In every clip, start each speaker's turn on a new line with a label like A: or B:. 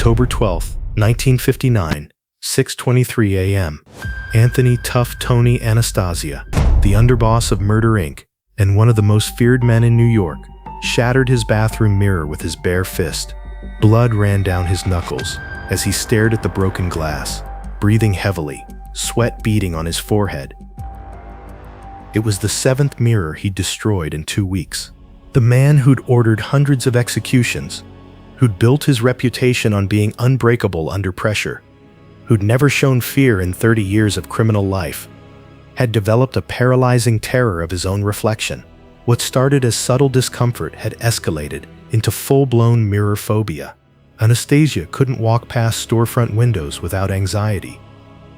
A: October 12, 1959, 6:23 a.m. Anthony Tough Tony Anastasia, the underboss of Murder Inc. and one of the most feared men in New York, shattered his bathroom mirror with his bare fist. Blood ran down his knuckles as he stared at the broken glass, breathing heavily, sweat beading on his forehead. It was the 7th mirror he'd destroyed in 2 weeks. The man who'd ordered hundreds of executions, who'd built his reputation on being unbreakable under pressure, who'd never shown fear in 30 years of criminal life, had developed a paralyzing terror of his own reflection. What started as subtle discomfort had escalated into full-blown mirror phobia. Anastasia couldn't walk past storefront windows without anxiety.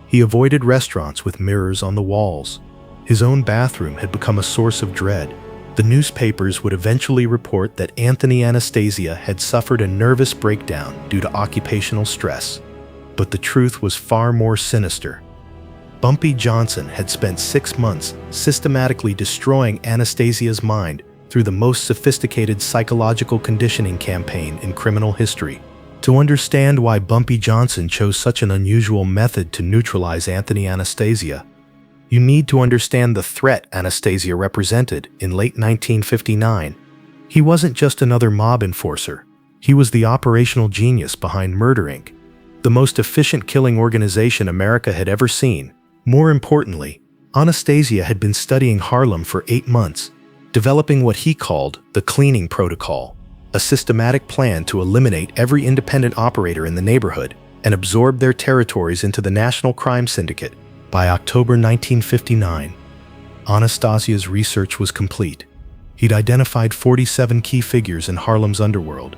A: He avoided restaurants with mirrors on the walls. His own bathroom had become a source of dread. The newspapers would eventually report that Anthony Anastasia had suffered a nervous breakdown due to occupational stress. But the truth was far more sinister. Bumpy Johnson had spent 6 months systematically destroying Anastasia's mind through the most sophisticated psychological conditioning campaign in criminal history. To understand why Bumpy Johnson chose such an unusual method to neutralize Anthony Anastasia, you need to understand the threat Anastasia represented in late 1959. He wasn't just another mob enforcer. He was the operational genius behind Murder Inc., the most efficient killing organization America had ever seen. More importantly, Anastasia had been studying Harlem for 8 months, developing what he called the cleaning protocol, a systematic plan to eliminate every independent operator in the neighborhood and absorb their territories into the national crime syndicate. By October 1959, Anastasia's research was complete. He'd identified 47 key figures in Harlem's underworld,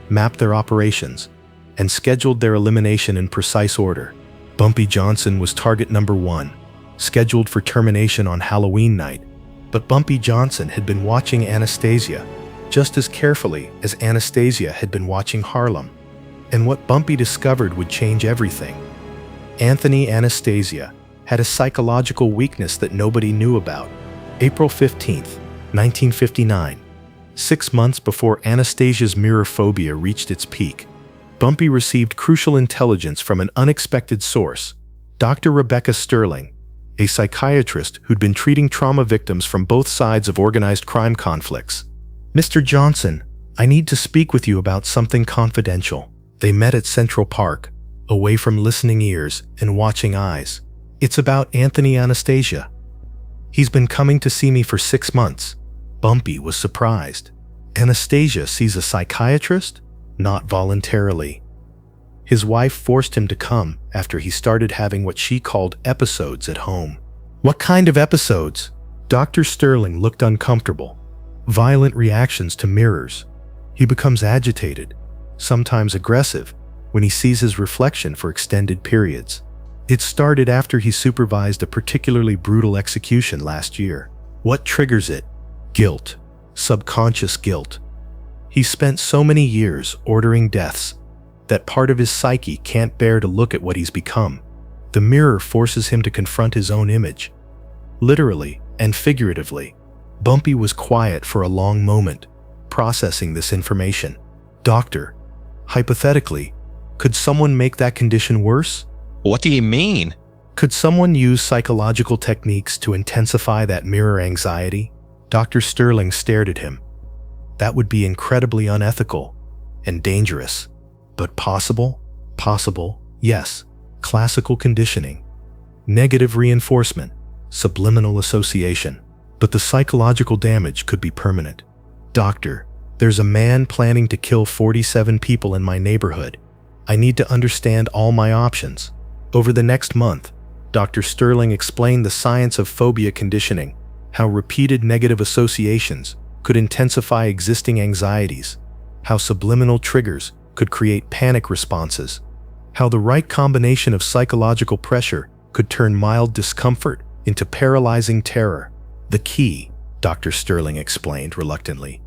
A: mapped their operations, and scheduled their elimination in precise order. Bumpy Johnson was target number 1, scheduled for termination on Halloween night. But Bumpy Johnson had been watching Anastasia just as carefully as Anastasia had been watching Harlem. And what Bumpy discovered would change everything. Anthony Anastasia had a psychological weakness that nobody knew about. April 15, 1959, 6 months before Anastasia's mirror phobia reached its peak, Bumpy received crucial intelligence from an unexpected source, Dr. Rebecca Sterling, a psychiatrist who'd been treating trauma victims from both sides of organized crime conflicts. "Mr. Johnson, I need to speak with you about something confidential." They met at Central Park, away from listening ears and watching eyes. "It's about Anthony Anastasia. He's been coming to see me for 6 months. Bumpy was surprised. Anastasia sees a psychiatrist? Not voluntarily. His wife forced him to come after he started having what she called episodes at home. What kind of episodes? Dr. Sterling looked uncomfortable. Violent reactions to mirrors. He becomes agitated, sometimes aggressive, when he sees his reflection for extended periods. It started after he supervised a particularly brutal execution last year. What triggers it? Guilt. Subconscious guilt. He spent so many years ordering deaths that part of his psyche can't bear to look at what he's become. The mirror forces him to confront his own image. Literally and figuratively, Bumpy was quiet for a long moment, processing this information. "Doctor, hypothetically, could someone make that condition worse?
B: What do you mean?
A: Could someone use psychological techniques to intensify that mirror anxiety?" Dr. Sterling stared at him. "That would be incredibly unethical and dangerous. But possible? Possible, yes. Classical conditioning. Negative reinforcement. Subliminal association. But the psychological damage could be permanent. Doctor, there's a man planning to kill 47 people in my neighborhood. I need to understand all my options." Over the next month, Dr. Sterling explained the science of phobia conditioning, how repeated negative associations could intensify existing anxieties, how subliminal triggers could create panic responses, how the right combination of psychological pressure could turn mild discomfort into paralyzing terror. "The key," Dr. Sterling explained reluctantly,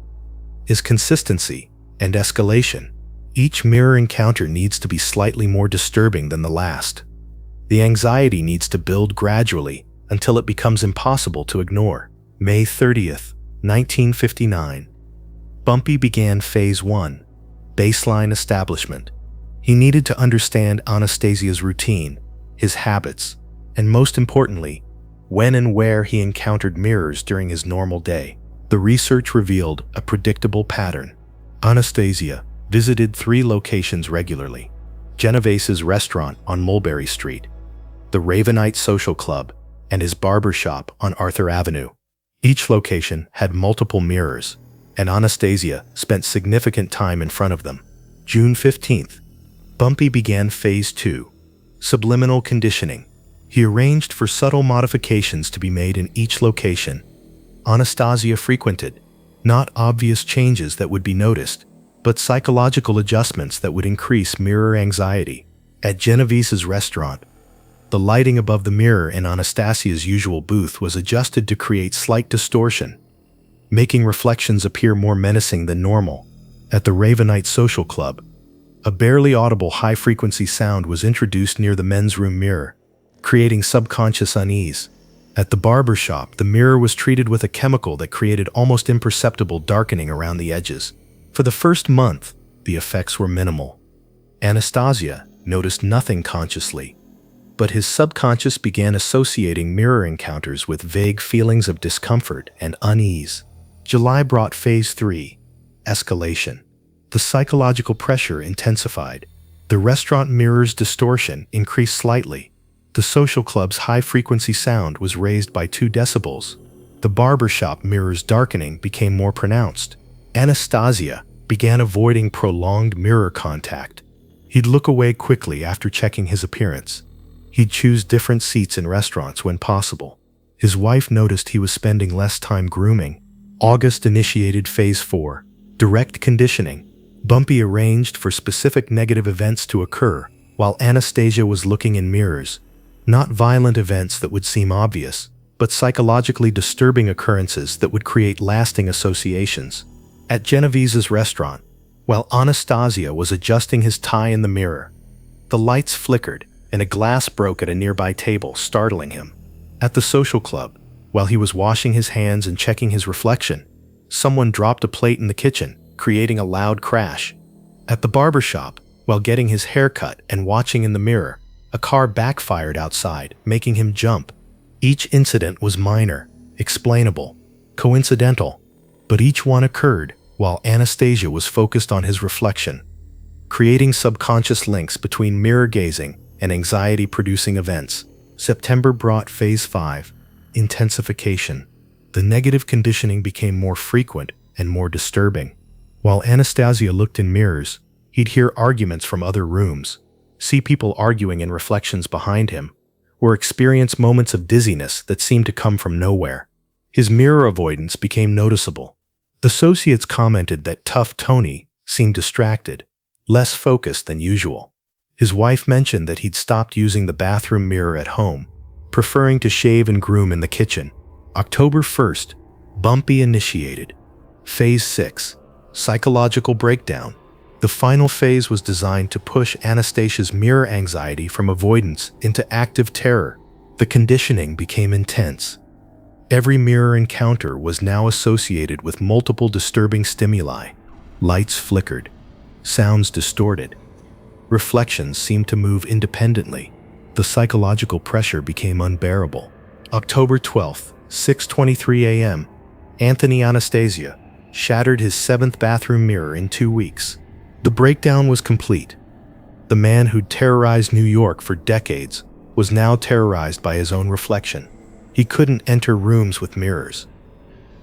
A: "is consistency and escalation. Each mirror encounter needs to be slightly more disturbing than the last. The anxiety needs to build gradually until it becomes impossible to ignore." May 30th, 1959. Bumpy began Phase 1, baseline establishment. He needed to understand Anastasia's routine, his habits, and most importantly, when and where he encountered mirrors during his normal day. The research revealed a predictable pattern. Anastasia visited 3 locations regularly: Genovese's restaurant on Mulberry Street, the Ravenite Social Club, and his barber shop on Arthur Avenue. Each location had multiple mirrors, and Anastasia spent significant time in front of them. June 15th, Bumpy began Phase 2, Subliminal Conditioning. He arranged for subtle modifications to be made in each location Anastasia frequented, not obvious changes that would be noticed, but psychological adjustments that would increase mirror anxiety. At Genovese's restaurant, the lighting above the mirror in Anastasia's usual booth was adjusted to create slight distortion, making reflections appear more menacing than normal. At the Ravenite Social Club, a barely audible high-frequency sound was introduced near the men's room mirror, creating subconscious unease. At the barber shop, the mirror was treated with a chemical that created almost imperceptible darkening around the edges. For the first month, the effects were minimal. Anastasia noticed nothing consciously, but his subconscious began associating mirror encounters with vague feelings of discomfort and unease. July brought Phase 3, Escalation. The psychological pressure intensified. The restaurant mirror's distortion increased slightly. The social club's high-frequency sound was raised by 2 decibels. The barbershop mirror's darkening became more pronounced. Anastasia began avoiding prolonged mirror contact. He'd look away quickly after checking his appearance. He'd choose different seats in restaurants when possible. His wife noticed he was spending less time grooming. August initiated Phase 4, Direct Conditioning. Bumpy arranged for specific negative events to occur while Anastasia was looking in mirrors. Not violent events that would seem obvious, but psychologically disturbing occurrences that would create lasting associations. At Genovese's restaurant, while Anastasia was adjusting his tie in the mirror, the lights flickered and a glass broke at a nearby table, startling him. At the social club, while he was washing his hands and checking his reflection, someone dropped a plate in the kitchen, creating a loud crash. At the barber shop, while getting his hair cut and watching in the mirror, a car backfired outside, making him jump. Each incident was minor, explainable, coincidental, but each one occurred while Anastasia was focused on his reflection, creating subconscious links between mirror gazing and anxiety-producing events. September brought Phase 5, Intensification. The negative conditioning became more frequent and more disturbing. While Anastasia looked in mirrors, he'd hear arguments from other rooms, see people arguing in reflections behind him, or experience moments of dizziness that seemed to come from nowhere. His mirror avoidance became noticeable. Associates commented that Tough Tony seemed distracted, less focused than usual. His wife mentioned that he'd stopped using the bathroom mirror at home, preferring to shave and groom in the kitchen. October 1st, Bumpy initiated Phase 6, Psychological Breakdown. The final phase was designed to push Anastasia's mirror anxiety from avoidance into active terror. The conditioning became intense. Every mirror encounter was now associated with multiple disturbing stimuli. Lights flickered, sounds distorted, reflections seemed to move independently. The psychological pressure became unbearable. October 12th, 6:23 a.m., Anthony Anastasia shattered his 7th bathroom mirror in 2 weeks. The breakdown was complete. The man who'd terrorized New York for decades was now terrorized by his own reflection. He couldn't enter rooms with mirrors.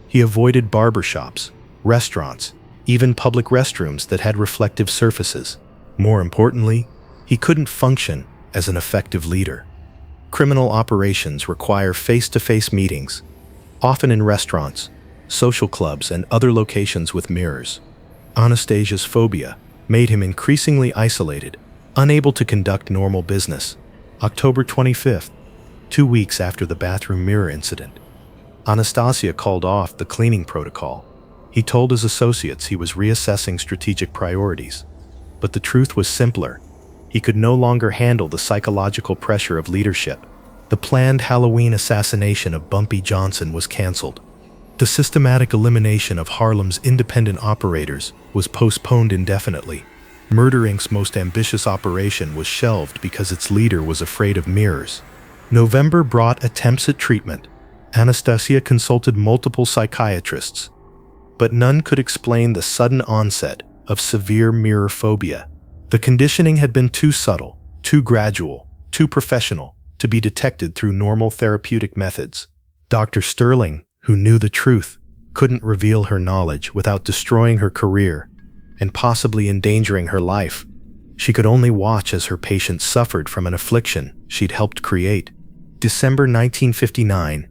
A: He avoided barbershops, restaurants, even public restrooms that had reflective surfaces. More importantly, he couldn't function as an effective leader. Criminal operations require face-to-face meetings, often in restaurants, social clubs, and other locations with mirrors. Anastasia's phobia made him increasingly isolated, unable to conduct normal business. October 25th, 2 weeks after the bathroom mirror incident, Anastasia called off the cleaning protocol. He told his associates he was reassessing strategic priorities. But the truth was simpler. He could no longer handle the psychological pressure of leadership. The planned Halloween assassination of Bumpy Johnson was canceled. The systematic elimination of Harlem's independent operators was postponed indefinitely. Murder Inc.'s most ambitious operation was shelved because its leader was afraid of mirrors. November brought attempts at treatment. Anastasia consulted multiple psychiatrists, but none could explain the sudden onset of severe mirror phobia. The conditioning had been too subtle, too gradual, too professional to be detected through normal therapeutic methods. Dr. Sterling, who knew the truth, couldn't reveal her knowledge without destroying her career and possibly endangering her life. She could only watch as her patients suffered from an affliction she'd helped create. December 1959,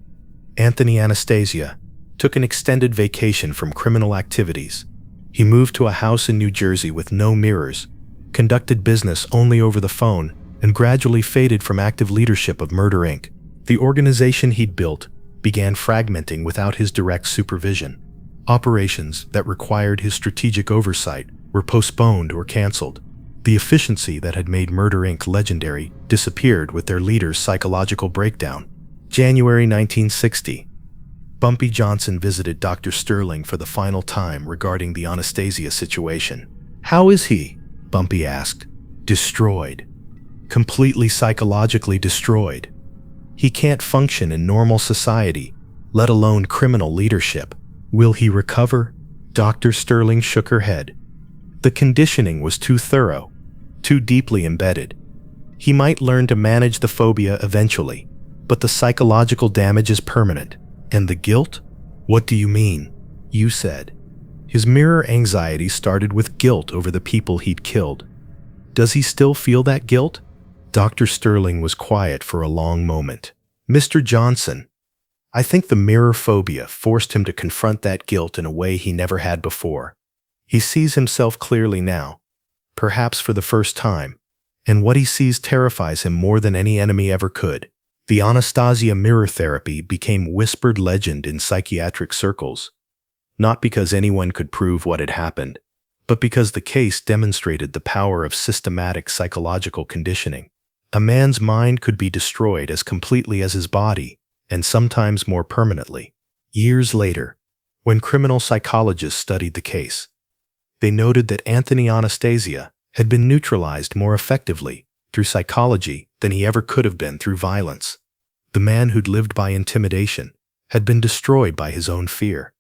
A: Anthony Anastasia took an extended vacation from criminal activities. He moved to a house in New Jersey with no mirrors, conducted business only over the phone, and gradually faded from active leadership of Murder Inc. The organization he'd built began fragmenting without his direct supervision. Operations that required his strategic oversight were postponed or canceled. The efficiency that had made Murder Inc. legendary disappeared with their leader's psychological breakdown. January 1960. Bumpy Johnson visited Dr. Sterling for the final time regarding the Anastasia situation. "How is he?" Bumpy asked. "Destroyed. Completely psychologically destroyed. He can't function in normal society, let alone criminal leadership. Will he recover?" Dr. Sterling shook her head. The conditioning was too thorough, too deeply embedded. He might learn to manage the phobia eventually, but the psychological damage is permanent. And the guilt? What do you mean? You said. His mirror anxiety started with guilt over the people he'd killed. Does he still feel that guilt? Dr. Sterling was quiet for a long moment. "Mr. Johnson, I think the mirror phobia forced him to confront that guilt in a way he never had before. He sees himself clearly now, perhaps for the first time, and what he sees terrifies him more than any enemy ever could." The Anastasia mirror therapy became whispered legend in psychiatric circles, not because anyone could prove what had happened, but because the case demonstrated the power of systematic psychological conditioning. A man's mind could be destroyed as completely as his body, and sometimes more permanently. Years later, when criminal psychologists studied the case, they noted that Anthony Anastasia had been neutralized more effectively through psychology than he ever could have been through violence. The man who'd lived by intimidation had been destroyed by his own fear.